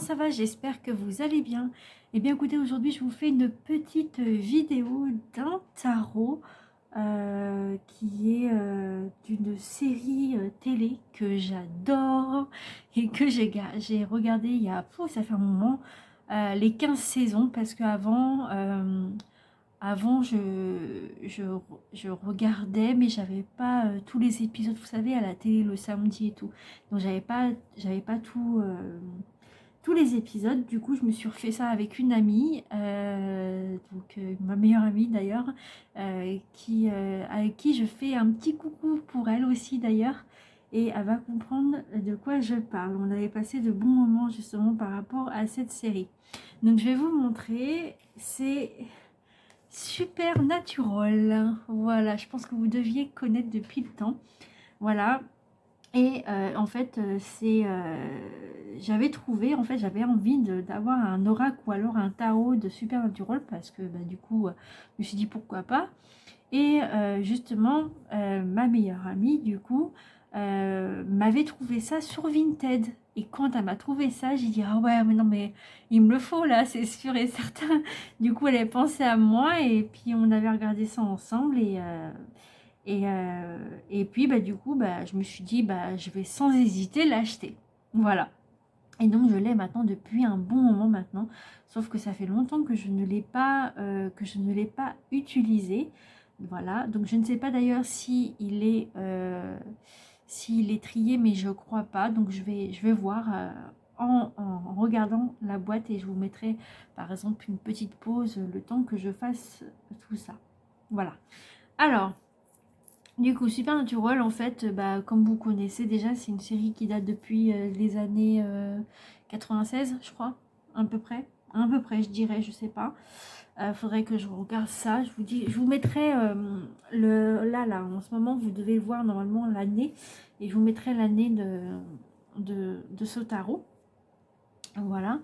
ça va? J'espère que vous allez bien. Eh bien écoutez, aujourd'hui je vous fais une petite vidéo d'un tarot qui est d'une série télé que j'adore et que j'ai regardé il y a, ça fait un moment, les 15 saisons parce qu'avant avant, je regardais, mais j'avais pas tous les épisodes, vous savez, à la télé le samedi et tout. Donc j'avais pas tous les épisodes. Du coup, je me suis refait ça avec une amie, ma meilleure amie d'ailleurs, avec qui je fais un petit coucou pour elle aussi d'ailleurs. Et elle va comprendre de quoi je parle. On avait passé de bons moments justement par rapport à cette série. Donc je vais vous montrer. C'est Supernatural, voilà, je pense que vous deviez connaître depuis le temps, voilà. Et en fait, j'avais trouvé, en fait, j'avais envie d'avoir un oracle ou alors un tarot de Supernatural parce que du coup, je me suis dit pourquoi pas. Et justement, ma meilleure amie, du coup, m'avait trouvé ça sur Vinted. Et quand elle m'a trouvé ça, j'ai dit ah ouais, mais non, mais il me le faut là, c'est sûr et certain. Du coup, elle avait pensé à moi et puis on avait regardé ça ensemble et puis du coup, je me suis dit je vais sans hésiter l'acheter. Voilà. Et donc je l'ai maintenant depuis un bon moment maintenant, sauf que ça fait longtemps que je ne l'ai pas utilisé. Voilà, donc je ne sais pas d'ailleurs s'il est trié, mais je crois pas. Donc je vais voir en regardant la boîte et je vous mettrai par exemple une petite pause le temps que je fasse tout ça. Voilà. Alors, du coup, Supernatural, en fait, comme vous connaissez déjà, c'est une série qui date depuis les années 96, je crois, à peu près. À peu près, je dirais, je sais pas. Faudrait que je regarde ça. Je vous dis, je vous mettrai là, en ce moment, vous devez voir normalement l'année. Et je vous mettrai l'année de ce tarot. Voilà.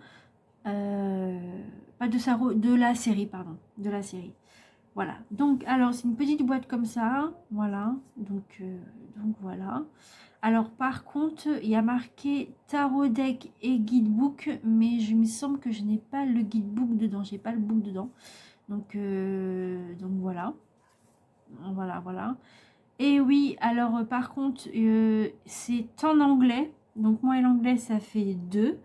Pas de tarot, de la série, pardon. De la série. Voilà, donc alors c'est une petite boîte comme ça, voilà, donc voilà. Alors par contre, il y a marqué tarot deck et guidebook, mais je me semble que je n'ai pas le guidebook dedans, j'ai pas le book dedans. Donc voilà, voilà. Et oui, alors par contre, c'est en anglais, donc moi et l'anglais ça fait 2.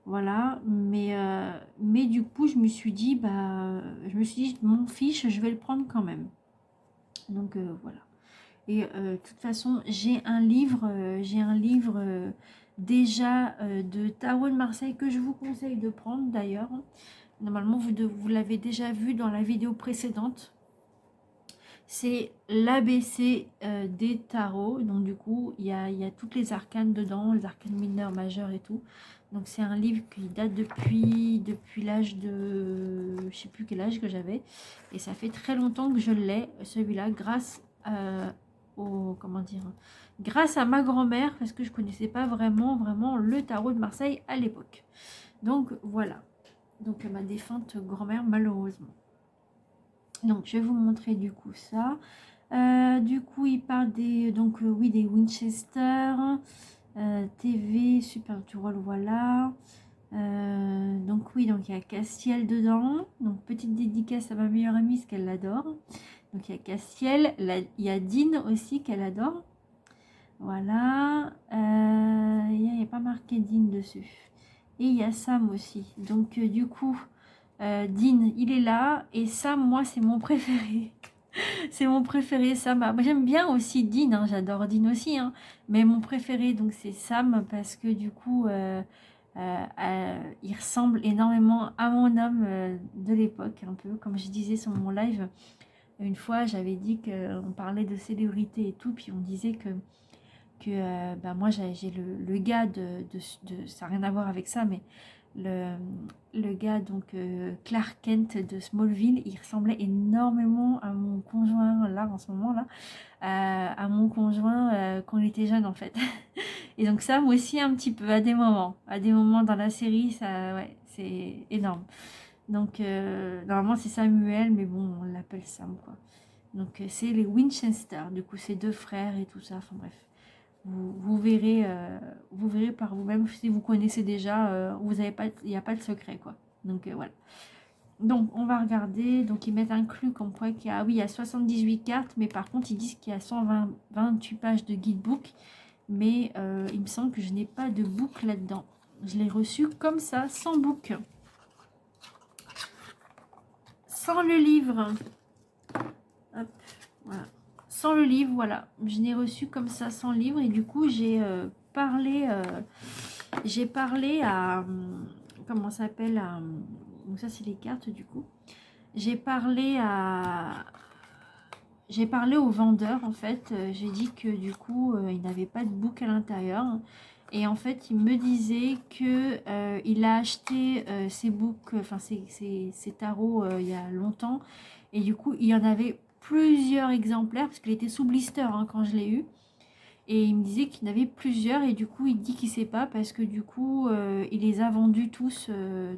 Voilà, mais du coup, je me suis dit, mon fiche, je vais le prendre quand même. Donc voilà. Et de toute façon, j'ai un livre déjà de Tarot de Marseille que je vous conseille de prendre d'ailleurs. Normalement, vous l'avez déjà vu dans la vidéo précédente. C'est l'ABC des tarots. Donc du coup, il y a toutes les arcanes dedans, les arcanes mineures, majeures et tout. Donc c'est un livre qui date depuis l'âge de... Je sais plus quel âge que j'avais. Et ça fait très longtemps que je l'ai, celui-là, grâce comment dire, grâce à ma grand-mère, parce que je connaissais pas vraiment le tarot de Marseille à l'époque. Donc voilà. Donc ma défunte grand-mère, malheureusement. Donc je vais vous montrer du coup ça. Du coup il parle des des Winchester, TV, Supernatural, voilà. Donc il y a Castiel dedans. Donc petite dédicace à ma meilleure amie, parce qu'elle l'adore. Donc il y a Castiel, il y a Dean aussi qu'elle adore. Voilà. Il n'y a pas marqué Dean dessus. Et il y a Sam aussi. Donc du coup... Dean, il est là, et Sam, moi, c'est mon préféré. C'est mon préféré, Sam. Moi, j'aime bien aussi Dean, hein, j'adore Dean aussi, hein, mais mon préféré, donc, c'est Sam, parce que du coup, il ressemble énormément à mon homme de l'époque, un peu, comme je disais sur mon live. Une fois, j'avais dit qu'on parlait de célébrité et tout, puis on disait que moi, j'ai le gars ça n'a rien à voir avec ça, mais le gars Clark Kent de Smallville, il ressemblait énormément à mon conjoint là en ce moment là, à mon conjoint quand il était jeune en fait. Et donc ça, moi aussi un petit peu à des moments dans la série, ça ouais, c'est énorme. Donc normalement c'est Samuel, mais bon on l'appelle Sam quoi. Donc c'est les Winchester, du coup c'est 2 frères et tout ça, enfin bref. vous verrez par vous-même si vous connaissez déjà, vous avez pas, il n'y a pas de secret quoi. Donc voilà. Donc on va regarder, donc ils mettent inclus comme quoi qu'il y a, oui, il y a 78 cartes, mais par contre ils disent qu'il y a 128 pages de guidebook, mais il me semble que je n'ai pas de book là-dedans. Je l'ai reçu comme ça, sans book. Sans le livre. Hop, voilà. Sans le livre, voilà. Je l'ai reçu comme ça, sans livre, et du coup j'ai parlé à... comment ça s'appelle donc ça c'est les cartes du coup. J'ai parlé au vendeur en fait, j'ai dit que du coup il n'avait pas de book à l'intérieur et en fait il me disait que il a acheté ses books, enfin ses tarots il y a longtemps et du coup il y en avait plusieurs exemplaires parce qu'il était sous blister hein, quand je l'ai eu et il me disait qu'il y en avait plusieurs et du coup il dit qu'il sait pas parce que du coup il les a vendus tous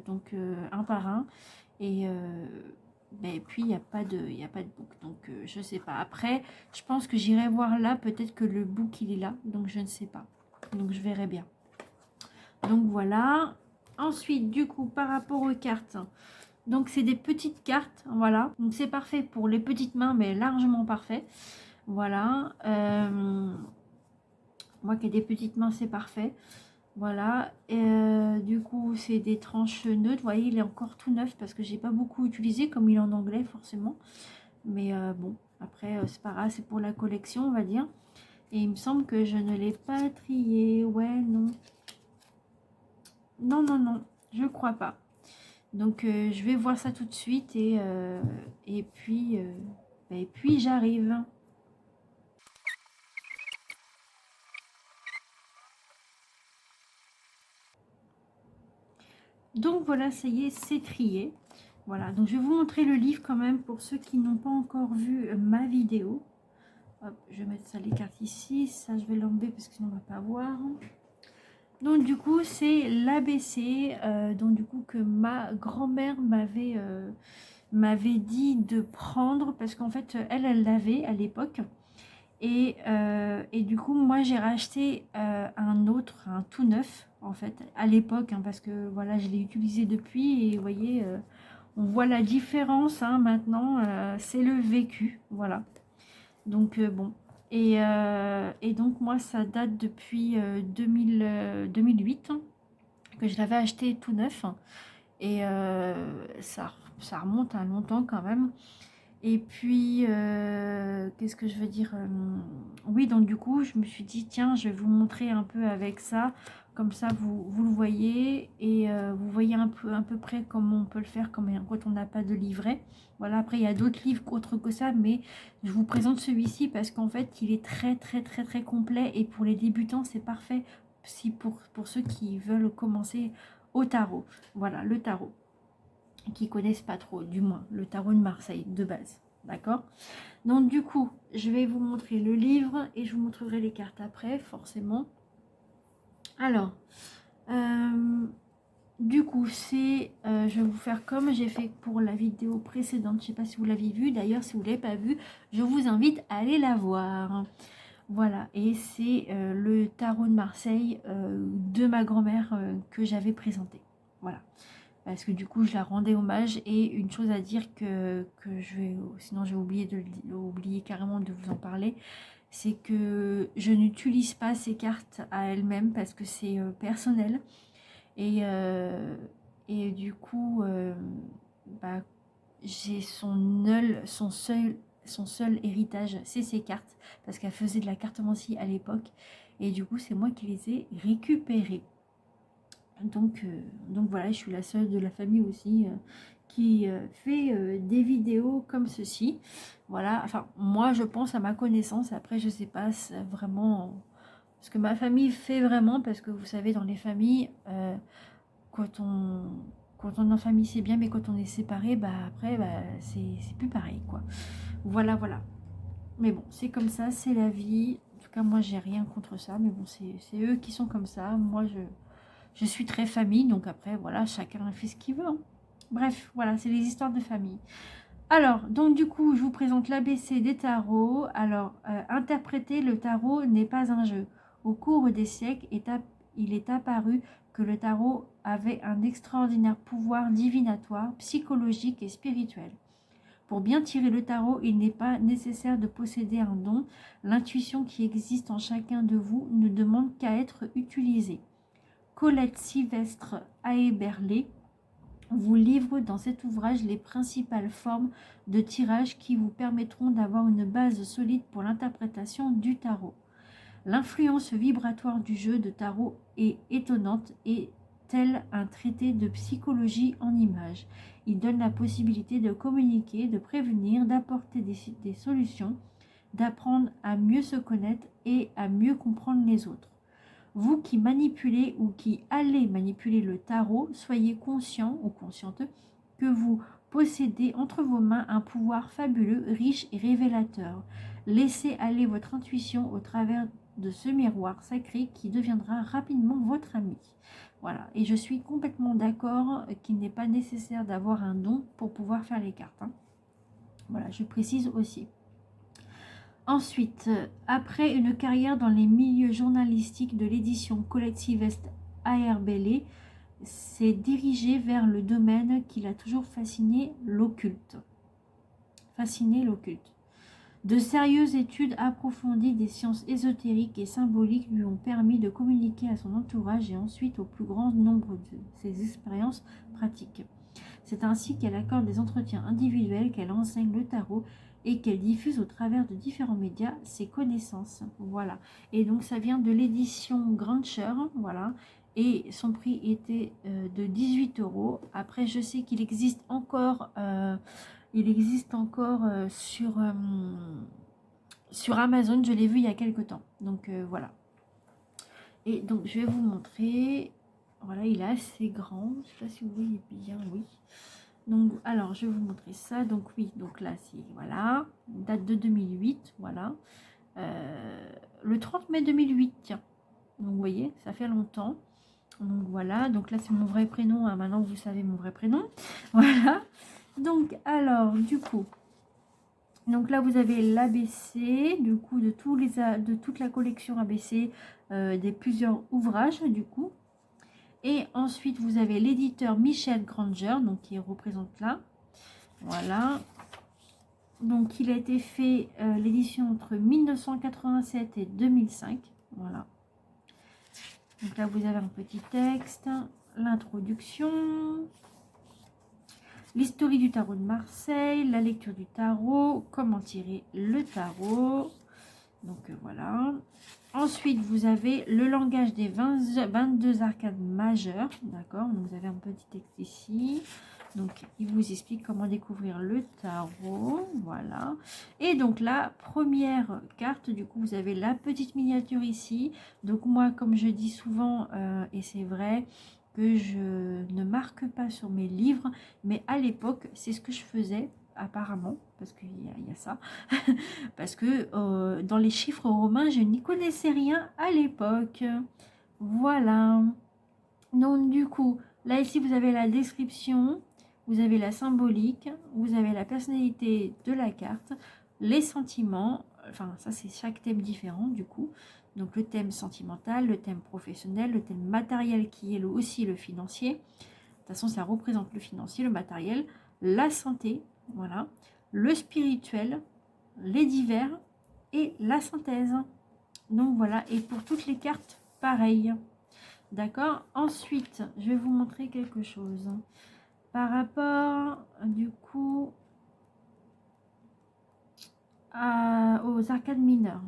donc un par un et mais puis il n'y a pas de book donc je sais pas. Après je pense que j'irai voir là, peut-être que le book il est là, donc je ne sais pas, donc je verrai bien. Donc voilà. Ensuite du coup par rapport aux cartes, donc c'est des petites cartes, voilà, donc c'est parfait pour les petites mains mais largement parfait, voilà. Moi qui ai des petites mains c'est parfait. Voilà, du coup c'est des tranches neutres, vous voyez il est encore tout neuf parce que j'ai pas beaucoup utilisé comme il est en anglais forcément. Mais bon, après c'est pas grave, c'est pour la collection on va dire. Et il me semble que je ne l'ai pas trié, ouais non. Non, non, non, je crois pas. Donc je vais voir ça tout de suite et puis j'arrive. Donc voilà, ça y est, c'est trié. Voilà, donc je vais vous montrer le livre quand même pour ceux qui n'ont pas encore vu ma vidéo. Hop, je vais mettre ça les cartes ici, ça je vais l'enlever parce que sinon on va pas voir. Donc du coup c'est l'ABC, donc du coup que ma grand-mère m'avait dit de prendre parce qu'en fait elle l'avait à l'époque. Et du coup moi j'ai racheté un autre, un tout neuf en fait à l'époque hein, parce que voilà je l'ai utilisé depuis et vous voyez on voit la différence hein, maintenant c'est le vécu, voilà. Donc bon et donc moi ça date depuis 2008 hein, que je l'avais acheté tout neuf et ça remonte à longtemps quand même. Et puis, qu'est-ce que je veux dire oui, donc du coup, je me suis dit, tiens, je vais vous montrer un peu avec ça. Comme ça, vous le voyez. Et vous voyez un peu près comment on peut le faire quand on n'a pas de livret. Voilà, après, il y a d'autres livres autres que ça. Mais je vous présente celui-ci parce qu'en fait, il est très, très, très, très complet. Et pour les débutants, c'est parfait. Si pour ceux qui veulent commencer au tarot. Voilà, le tarot qui connaissent pas trop, du moins le tarot de Marseille de base, d'accord. Donc du coup je vais vous montrer le livre et je vous montrerai les cartes après forcément. Alors du coup c'est je vais vous faire comme j'ai fait pour la vidéo précédente, je sais pas si vous l'avez vu, d'ailleurs si vous l'avez pas vu je vous invite à aller la voir. Voilà, et c'est le tarot de Marseille de ma grand-mère que j'avais présenté, voilà. Parce que du coup je la rendais hommage. Et une chose à dire que je vais, sinon j'ai oublié carrément de vous en parler, c'est que je n'utilise pas ces cartes à elles-mêmes parce que c'est personnel et du coup bah, j'ai son seul héritage, c'est ces cartes parce qu'elle faisait de la cartomancie à l'époque et du coup c'est moi qui les ai récupérées. Donc voilà, je suis la seule de la famille aussi qui fait des vidéos comme ceci. Voilà, enfin moi je pense à ma connaissance, après je sais pas vraiment ce que ma famille fait vraiment, parce que vous savez dans les familles, quand on est en famille c'est bien, mais quand on est séparé, bah après bah, c'est plus pareil quoi. Voilà, voilà. Mais bon, c'est comme ça, c'est la vie. En tout cas moi j'ai rien contre ça, mais bon c'est eux qui sont comme ça. Moi je suis très famille, donc après, voilà, chacun fait ce qu'il veut. Hein. Bref, voilà, c'est les histoires de famille. Alors, donc du coup, je vous présente l'ABC des tarots. Alors, interpréter le tarot n'est pas un jeu. Au cours des siècles, il est apparu que le tarot avait un extraordinaire pouvoir divinatoire, psychologique et spirituel. Pour bien tirer le tarot, il n'est pas nécessaire de posséder un don. L'intuition qui existe en chacun de vous ne demande qu'à être utilisée. Colette Sylvestre Aéberlé vous livre dans cet ouvrage les principales formes de tirage qui vous permettront d'avoir une base solide pour l'interprétation du tarot. L'influence vibratoire du jeu de tarot est étonnante et tel un traité de psychologie en images. Il donne la possibilité de communiquer, de prévenir, d'apporter des solutions, d'apprendre à mieux se connaître et à mieux comprendre les autres. Vous qui manipulez ou qui allez manipuler le tarot, soyez conscient ou consciente que vous possédez entre vos mains un pouvoir fabuleux, riche et révélateur. Laissez aller votre intuition au travers de ce miroir sacré qui deviendra rapidement votre ami. Voilà, et je suis complètement d'accord qu'il n'est pas nécessaire d'avoir un don pour pouvoir faire les cartes. Voilà, je précise aussi. Ensuite, après une carrière dans les milieux journalistiques de l'édition Colette Sylvestre Aéberlé, s'est dirigé vers le domaine qui l'a toujours fasciné, l'occulte. De sérieuses études approfondies des sciences ésotériques et symboliques lui ont permis de communiquer à son entourage et ensuite au plus grand nombre de ses expériences pratiques. C'est ainsi qu'elle accorde des entretiens individuels, qu'elle enseigne le tarot et qu'elle diffuse au travers de différents médias ses connaissances. Voilà. Et donc ça vient de l'édition Grancher, voilà. Et son prix était de 18 €. Après, je sais qu'il existe encore... sur Amazon, je l'ai vu il y a quelques temps. Donc voilà. Et donc je vais vous montrer. Voilà, il est assez grand. Je ne sais pas si vous voyez bien, oui. Donc alors je vais vous montrer ça. Donc oui, donc là c'est voilà, date de 2008, voilà. Le 30 mai 2008, tiens. Donc vous voyez, ça fait longtemps. Donc voilà, donc là c'est mon vrai prénom, hein. Maintenant vous savez mon vrai prénom. Voilà. Donc alors du coup, donc là vous avez l'ABC, du coup de toute la collection ABC, des plusieurs ouvrages du coup. Et ensuite vous avez l'éditeur Michel Granger, donc qui représente là. Voilà. Donc il a été fait l'édition entre 1987 et 2005. Voilà. Donc là vous avez un petit texte, l'introduction, l'historie du tarot de Marseille, la lecture du tarot, comment tirer le tarot. Donc voilà. Ensuite, vous avez le langage des 22 arcades majeures. D'accord. Donc vous avez un petit texte ici. Donc il vous explique comment découvrir le tarot. Voilà. Et donc la première carte, du coup, vous avez la petite miniature ici. Donc moi, comme je dis souvent, et c'est vrai, que je ne marque pas sur mes livres, mais à l'époque c'est ce que je faisais apparemment, parce qu'il y a ça, parce que dans les chiffres romains je n'y connaissais rien à l'époque. Voilà. Donc du coup là ici vous avez la description, vous avez la symbolique, vous avez la personnalité de la carte, les sentiments, enfin ça c'est chaque thème différent du coup. Donc le thème sentimental, le thème professionnel, le thème matériel qui est aussi le financier. De toute façon, ça représente le financier, le matériel, la santé, voilà, le spirituel, les divers et la synthèse. Donc voilà, et pour toutes les cartes, pareil. D'accord. Ensuite, je vais vous montrer quelque chose. Par rapport, du coup, aux arcades mineures.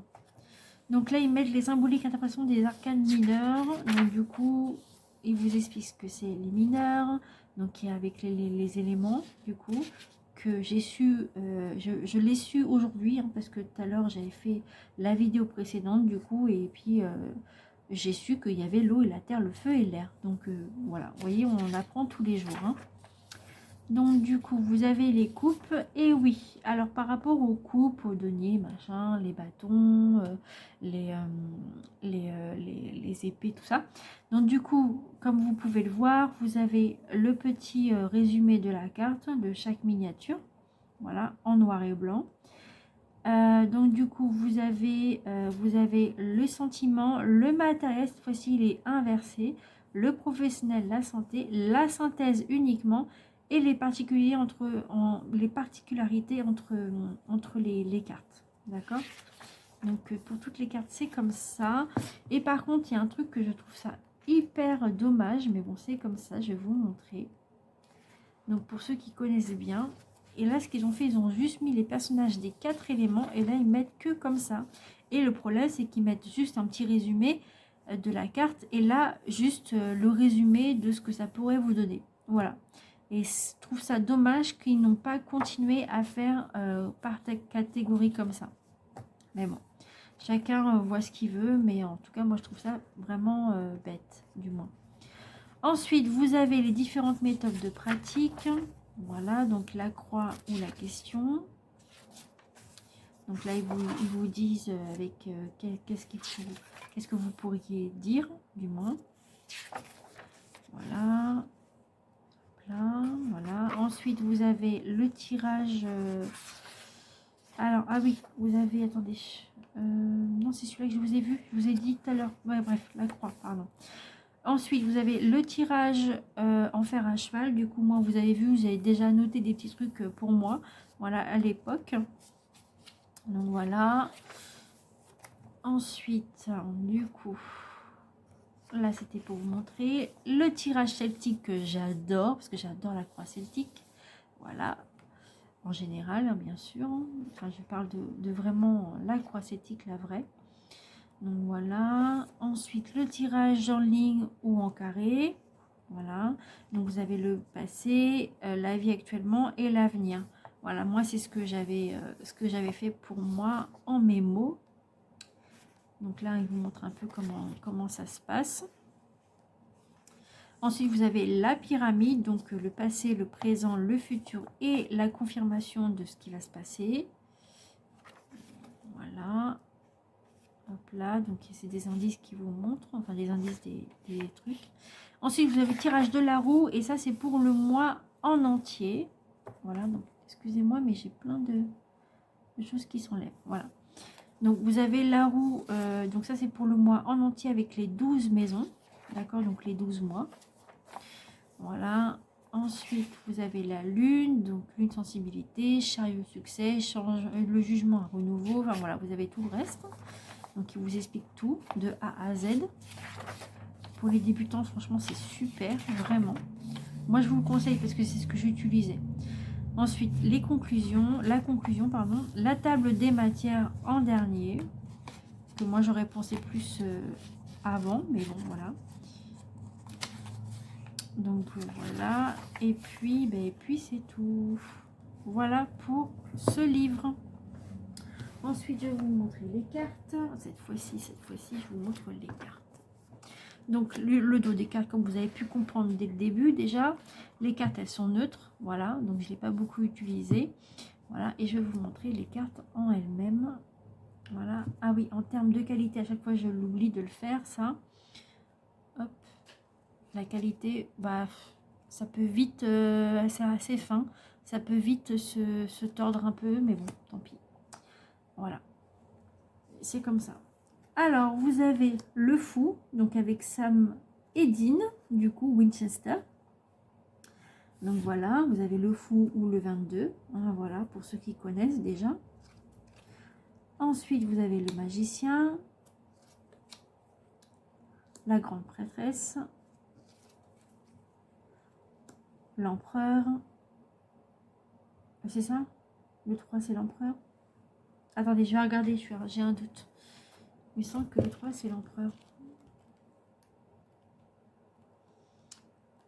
Donc là, ils mettent les symboliques interprétations des arcanes mineurs. Donc du coup, ils vous expliquent ce que c'est les mineurs. Donc qui est avec les éléments, du coup, que j'ai su, je l'ai su aujourd'hui, hein, parce que tout à l'heure, j'avais fait la vidéo précédente, du coup, et puis j'ai su qu'il y avait l'eau et la terre, le feu et l'air. Donc voilà, vous voyez, on apprend tous les jours, hein. Donc du coup vous avez les coupes, et oui, alors par rapport aux coupes, aux deniers, machin, les bâtons, les épées, tout ça. Donc du coup, comme vous pouvez le voir, vous avez le petit résumé de la carte, de chaque miniature, voilà, en noir et blanc. Donc du coup, vous avez le sentiment, le matériel, cette fois-ci il est inversé, le professionnel, la santé, la synthèse uniquement et les particularités entre les cartes. D'accord? Donc pour toutes les cartes, c'est comme ça. Et par contre, il y a un truc que je trouve ça hyper dommage, mais bon, c'est comme ça, je vais vous montrer. Donc pour ceux qui connaissent bien, et là ce qu'ils ont fait, ils ont juste mis les personnages des 4 éléments et là ils mettent que comme ça. Et le problème c'est qu'ils mettent juste un petit résumé de la carte et là juste le résumé de ce que ça pourrait vous donner. Voilà. Et je trouve ça dommage qu'ils n'ont pas continué à faire par catégorie comme ça. Mais bon, chacun voit ce qu'il veut, mais en tout cas moi je trouve ça vraiment bête du moins. Ensuite, vous avez les différentes méthodes de pratique. Voilà, donc la croix ou la question. Donc là, ils vous disent avec qu'est-ce que vous pourriez dire, du moins. Voilà. Là, voilà. Ensuite, vous avez le tirage. Alors, ah oui, vous avez, attendez. Non, c'est celui-là que je vous ai vu. Je vous ai dit tout à l'heure. Ouais, bref, la croix, pardon. Ensuite, vous avez le tirage en fer à cheval. Du coup, moi, vous avez vu, vous avez déjà noté des petits trucs pour moi. Voilà, à l'époque. Donc, voilà. Ensuite, du coup, là, c'était pour vous montrer le tirage celtique que j'adore. Parce que j'adore la croix celtique. Voilà. En général, hein, bien sûr. Enfin, je parle de vraiment la croix celtique, la vraie. Donc voilà, ensuite le tirage en ligne ou en carré, voilà, donc vous avez le passé, la vie actuellement et l'avenir. Voilà, moi c'est ce que j'avais fait pour moi en mémo. Donc là, il vous montre un peu comment ça se passe. Ensuite, vous avez la pyramide, donc le passé, le présent, le futur et la confirmation de ce qui va se passer. Voilà. Hop là, donc c'est des indices qui vous montrent, enfin des indices des trucs. Ensuite, vous avez le tirage de la roue et ça c'est pour le mois en entier. Voilà, donc excusez-moi, mais j'ai plein de choses qui s'enlèvent. Voilà. Donc vous avez la roue, donc ça c'est pour le mois en entier avec les 12 maisons. D'accord, donc les 12 mois. Voilà. Ensuite, vous avez la lune, donc lune sensibilité, chariot succès, le jugement à renouveau. Enfin voilà, vous avez tout le reste. Donc, il vous explique tout de A à Z. Pour les débutants, franchement, c'est super, vraiment. Moi, je vous le conseille parce que c'est ce que j'utilisais. Ensuite, la conclusion, pardon. La table des matières en dernier. Que moi, j'aurais pensé plus avant, mais bon, voilà. Donc, voilà. Et puis c'est tout. Voilà pour ce livre. Ensuite, je vais vous montrer les cartes. Cette fois-ci, je vous montre les cartes. Donc, le dos des cartes, comme vous avez pu comprendre dès le début déjà, les cartes, elles sont neutres. Voilà, donc je ne l'ai pas beaucoup utilisé. Voilà, et je vais vous montrer les cartes en elles-mêmes. Voilà. Ah oui, en termes de qualité, à chaque fois, je l'oublie de le faire, ça. Hop. La qualité, bah, ça peut vite, c'est assez fin. Ça peut vite se tordre un peu, mais bon, tant pis. Voilà. C'est comme ça. Alors, vous avez le fou, donc avec Sam et Dean, du coup, Winchester. Donc voilà, vous avez le fou ou le 22. Hein, voilà, pour ceux qui connaissent déjà. Ensuite, vous avez le magicien, la grande prêtresse, l'empereur. C'est ça? Le 3, c'est l'empereur. Attendez, je vais regarder, j'ai un doute. Il me semble que le 3, c'est l'empereur.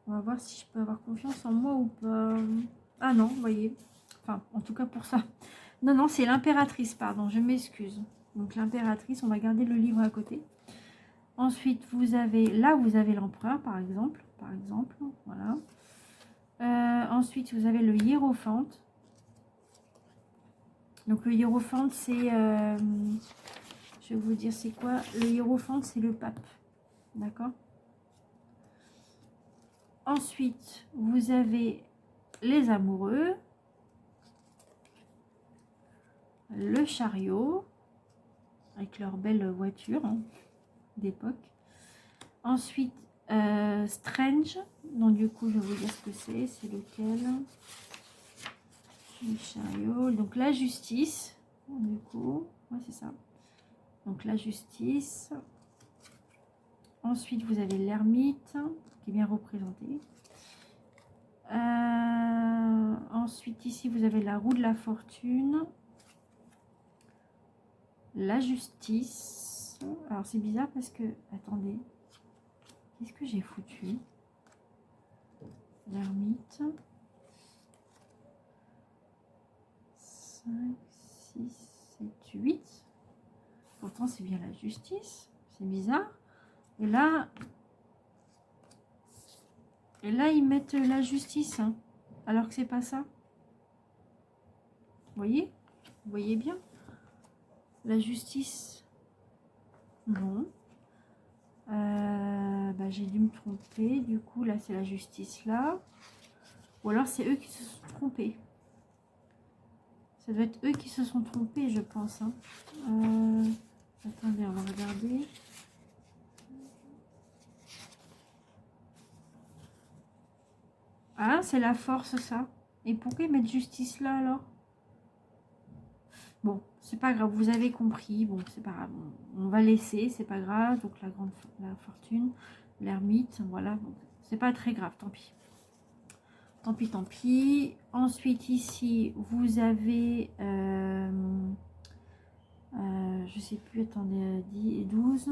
On va voir si je peux avoir confiance en moi ou pas. Ah non, vous voyez. Enfin, en tout cas pour ça. Non, non, c'est l'impératrice, pardon, je m'excuse. Donc l'impératrice, on va garder le livre à côté. Ensuite, vous avez l'empereur, par exemple. Voilà. Ensuite, vous avez le hiérophante. Donc le hiérophante, c'est... je vais vous dire c'est quoi. Le hiérophante, c'est le pape. D'accord? Ensuite, vous avez les amoureux. le chariot, avec leur belle voiture hein, d'époque. Ensuite, Strange, donc du coup, je vais vous dire ce que c'est lequel. Le chariot, donc la justice, du coup, ouais, c'est ça. Donc la justice. Ensuite, vous avez l'ermite, qui est bien représenté. Ensuite, ici, vous avez la roue de la fortune. La justice. Alors, c'est bizarre parce que... Attendez. Qu'est-ce que j'ai foutu? L'ermite. 5, 6, 7, 8. Pourtant, c'est bien la justice. C'est bizarre. Et là, ils mettent la justice. Hein, alors que c'est pas ça. Vous voyez? Vous voyez bien? La justice. Non. Bah, j'ai dû me tromper. Du coup, là, c'est la justice là. Ou alors, c'est eux qui se sont trompés. Ça doit être eux qui se sont trompés, je pense. Hein. Attendez, on va regarder. Ah, c'est la force, ça. Et pourquoi ils mettent justice là, alors? Bon, c'est pas grave, vous avez compris. Bon, c'est pas grave. On va laisser, c'est pas grave. Donc, la fortune, l'ermite, voilà. C'est pas très grave, tant pis. Tant pis, tant pis. Ensuite, ici, vous avez... je sais plus, attendez, 10 et 12.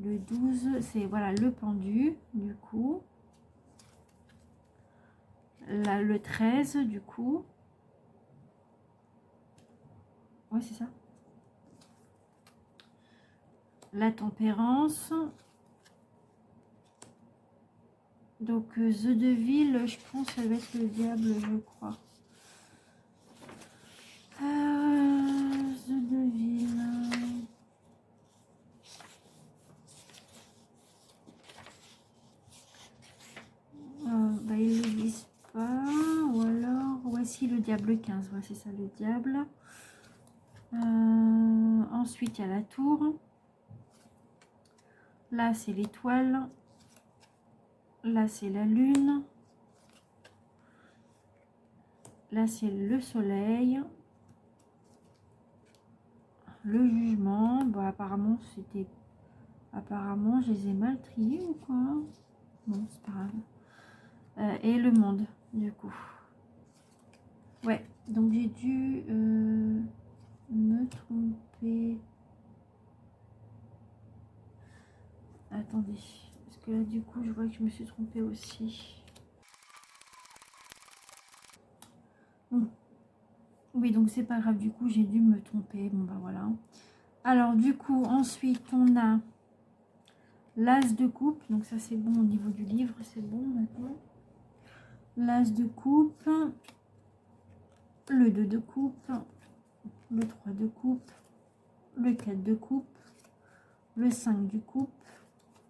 Le 12, c'est voilà le pendu, du coup. Là, le 13, du coup. Ouais, c'est ça. La tempérance. Donc, The Devil, je pense que ça va être le diable, je crois. The Devil. Bah, ils le disent pas. Ou alors, voici le diable 15. Ouais, c'est ça, le diable. Ensuite, il y a la tour. Là, c'est l'étoile. Là, c'est la lune. Là, c'est le soleil. Le jugement. Bon, apparemment, c'était... Apparemment, je les ai mal triés ou quoi? Non, c'est pas grave. Et le monde, du coup. Ouais, donc j'ai dû me tromper. Attendez, parce que là, du coup, je vois que je me suis trompée aussi. Bon. Oui, donc c'est pas grave, du coup, j'ai dû me tromper. Bon, bah voilà. Alors, du coup, ensuite, on a l'as de coupe. Donc ça, c'est bon au niveau du livre, c'est bon maintenant. L'as de coupe. Le 2 de coupe. Le 3 de coupe. Le 4 de coupe. Le 5 de coupe.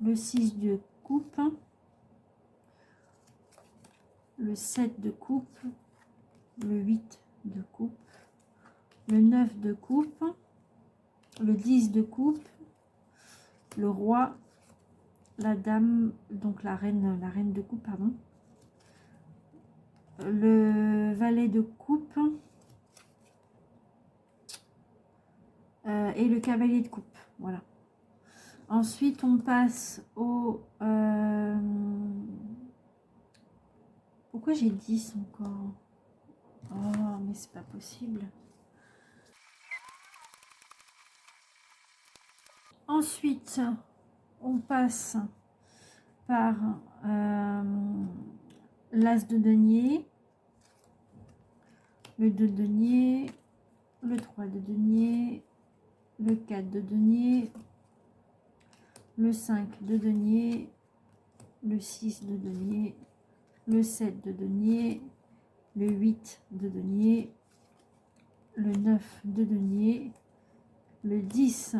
Le 6 de coupe. Le 7 de coupe. Le 8 de coupe. Le 9 de coupe. Le 10 de coupe. Le roi. La dame, donc la reine de coupe, pardon. Le valet de coupe. Et le cavalier de coupe, voilà. Ensuite, on passe au... Pourquoi j'ai 10 encore? Oh, mais c'est pas possible. Ensuite, on passe par l'as de denier, le 2 de denier, le 3 de denier, le 4 de denier, le 5 de denier, le 6 de denier, le 7 de denier, le 8 de denier, le 9 de denier, le 10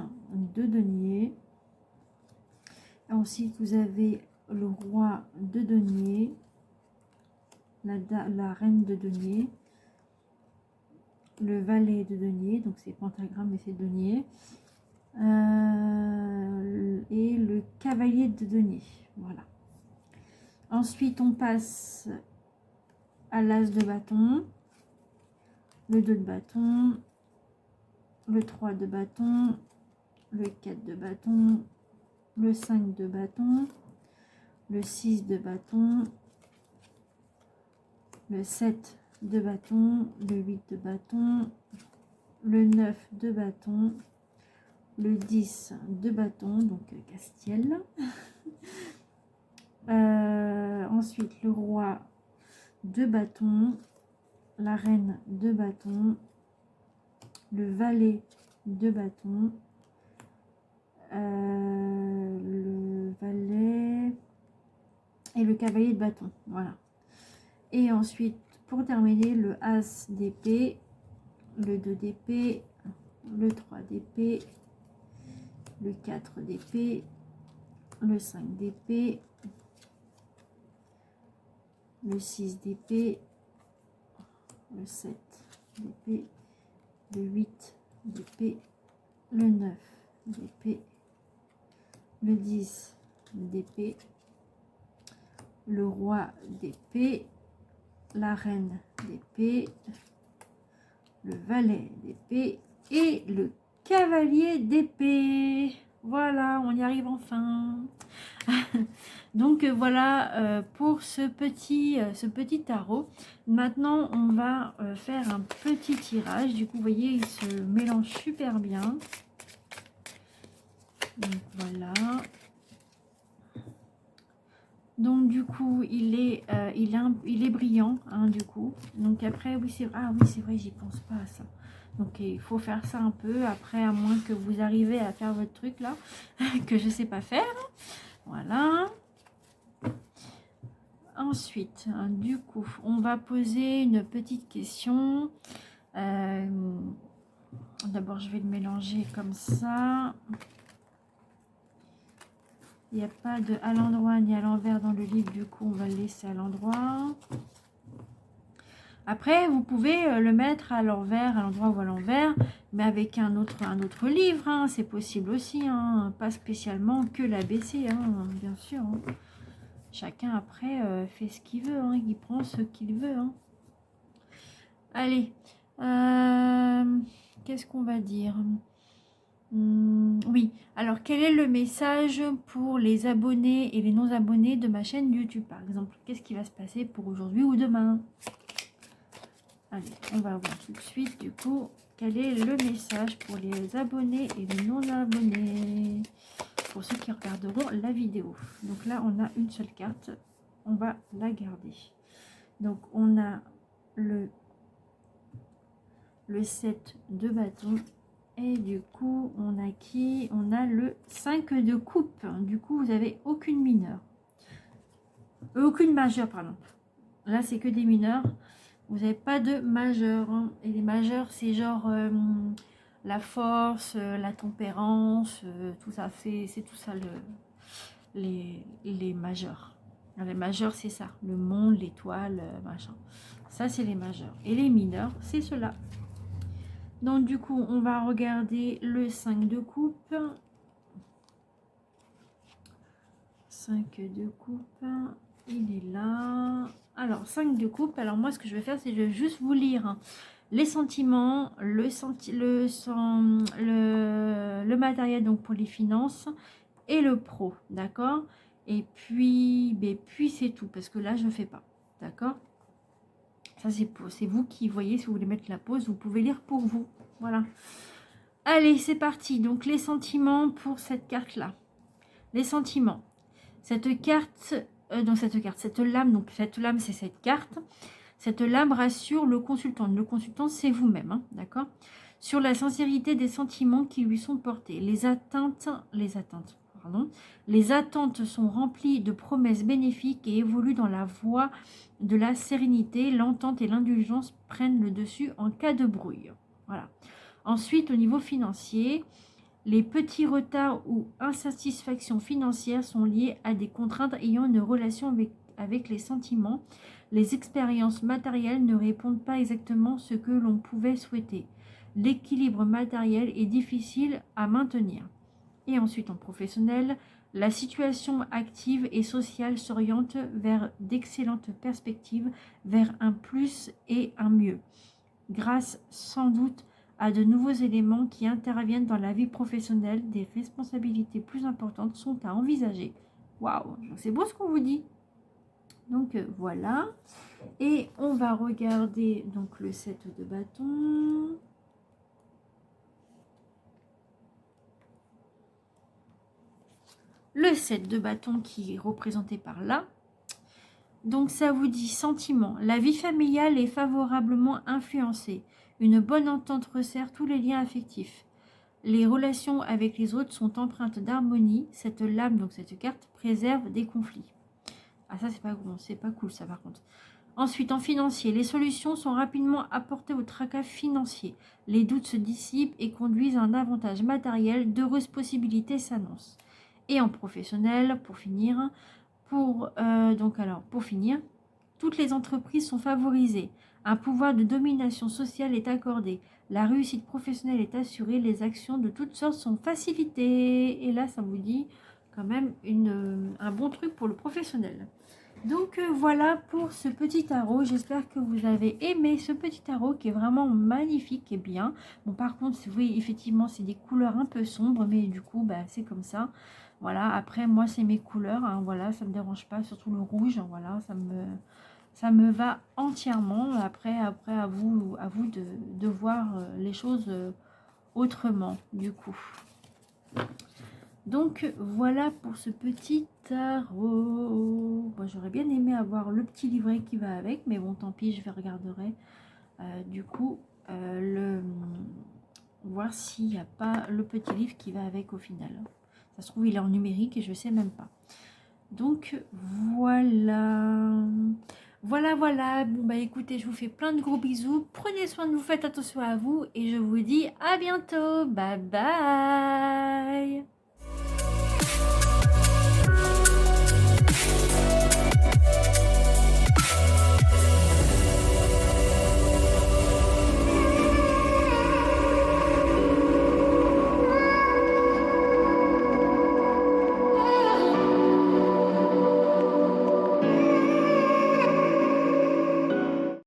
de denier. Ensuite, vous avez le roi de denier, la reine de denier, le valet de denier, donc c'est pentagramme et c'est denier, et le cavalier de denier. Voilà. Ensuite, on passe à l'as de bâton, le 2 de bâton, le 3 de bâton, le 4 de bâton, le 5 de bâton, le 6 de bâton, le 7 de bâton, le 8 de bâton, le 9 de bâton, le 10 de bâton, donc Castiel. Ensuite, le roi de bâton, la reine de bâton, le valet de bâton, le valet et le cavalier de bâton. Voilà. Et ensuite, pour terminer, le as d'épée, le 2 d'épée, le 3 d'épée, le 4 d'épée, le 5 d'épée, le 6 d'épée, le 7 d'épée, le 8 d'épée, le 9 d'épée, le 10 d'épée, le roi d'épée, la reine d'épée, le valet d'épée et le cavalier d'épée. Voilà, on y arrive enfin. Donc voilà pour ce petit tarot. Maintenant, on va faire un petit tirage. Du coup, vous voyez, il se mélange super bien. Donc voilà. Donc du coup, il est brillant, hein, du coup. Donc après, oui, c'est vrai, j'y pense pas à ça. Donc il faut faire ça un peu. Après, à moins que vous arrivez à faire votre truc là, que je sais pas faire. Voilà. Ensuite, hein, du coup, on va poser une petite question. D'abord, je vais le mélanger comme ça. Il n'y a pas de à l'endroit ni à l'envers dans le livre, du coup on va le laisser à l'endroit. Après vous pouvez le mettre à l'envers, à l'endroit ou à l'envers, mais avec un autre livre, hein, c'est possible aussi, hein, pas spécialement que l'ABC, hein, bien sûr. Hein. Chacun après fait ce qu'il veut, hein, il prend ce qu'il veut. Hein. Allez, qu'est-ce qu'on va dire ? Oui, alors quel est le message pour les abonnés et les non-abonnés de ma chaîne YouTube par exemple? Qu'est-ce qui va se passer pour aujourd'hui ou demain? Allez, on va voir tout de suite du coup quel est le message pour les abonnés et les non-abonnés, pour ceux qui regarderont la vidéo. Donc là, on a une seule carte, on va la garder. Donc on a le 7 de bâton. Et du coup, on a qui? On a le 5 de coupe. Du coup, vous n'avez aucune mineure. Aucune majeure, pardon. Là, c'est que des mineurs. Vous n'avez pas de majeur. Hein. Et les majeurs, c'est genre la force, la tempérance, tout ça. C'est tout ça, les majeurs. Les majeurs, c'est ça. Le monde, l'étoile, machin. Ça, c'est les majeurs. Et les mineurs, c'est cela. Donc du coup, on va regarder le 5 de coupe. 5 de coupe, il est là. Alors, 5 de coupe, alors moi, ce que je vais faire, c'est que je vais juste vous lire hein, les sentiments, le matériel donc pour les finances et le pro, d'accord? Et puis c'est tout, parce que là, je ne fais pas, d'accord? Ça, c'est vous qui voyez, si vous voulez mettre la pause, vous pouvez lire pour vous. Voilà. Allez, c'est parti. Donc, les sentiments pour cette carte-là. Les sentiments. Cette lame, donc cette lame, c'est cette carte. Cette lame rassure le consultant. Le consultant, c'est vous-même, hein, d'accord? Sur la sincérité des sentiments qui lui sont portés. Les attentes sont remplies de promesses bénéfiques et évoluent dans la voie de la sérénité. L'entente et l'indulgence prennent le dessus en cas de brouille. Voilà. Ensuite, au niveau financier, les petits retards ou insatisfactions financières sont liés à des contraintes ayant une relation avec les sentiments. Les expériences matérielles ne répondent pas exactement à ce que l'on pouvait souhaiter. L'équilibre matériel est difficile à maintenir. Et ensuite, en professionnel, la situation active et sociale s'oriente vers d'excellentes perspectives, vers un plus et un mieux, grâce sans doute à de nouveaux éléments qui interviennent dans la vie professionnelle. Des responsabilités plus importantes sont à envisager. Waouh, c'est beau ce qu'on vous dit. Donc voilà, et on va regarder donc le 7 de bâton. Le 7 de bâton qui est représenté par là. Donc ça vous dit sentiment. La vie familiale est favorablement influencée. Une bonne entente resserre tous les liens affectifs. Les relations avec les autres sont empreintes d'harmonie. Cette lame, donc cette carte, préserve des conflits. Ah ça c'est pas cool ça par contre. Ensuite, en financier, les solutions sont rapidement apportées au tracas financier. Les doutes se dissipent et conduisent à un avantage matériel. D'heureuses possibilités s'annoncent. Et en professionnel, pour finir, pour finir, toutes les entreprises sont favorisées. Un pouvoir de domination sociale est accordé. La réussite professionnelle est assurée. Les actions de toutes sortes sont facilitées. Et là, ça vous dit quand même un bon truc pour le professionnel. Donc voilà pour ce petit tarot. J'espère que vous avez aimé ce petit tarot qui est vraiment magnifique et bien. Bon, par contre, oui, effectivement, c'est des couleurs un peu sombres, mais du coup, bah, c'est comme ça. Voilà, après, moi, c'est mes couleurs. Hein, voilà, ça ne me dérange pas, surtout le rouge. Voilà, ça me va entièrement. Après à vous de voir les choses autrement, du coup. Donc voilà pour ce petit tarot. Bon, j'aurais bien aimé avoir le petit livret qui va avec, mais bon, tant pis, je regarderai du coup voir s'il n'y a pas le petit livre qui va avec au final. Ça se trouve, il est en numérique et je ne sais même pas. Donc voilà. Voilà. Bon bah écoutez, je vous fais plein de gros bisous. Prenez soin de vous, faites attention à vous et je vous dis à bientôt. Bye bye.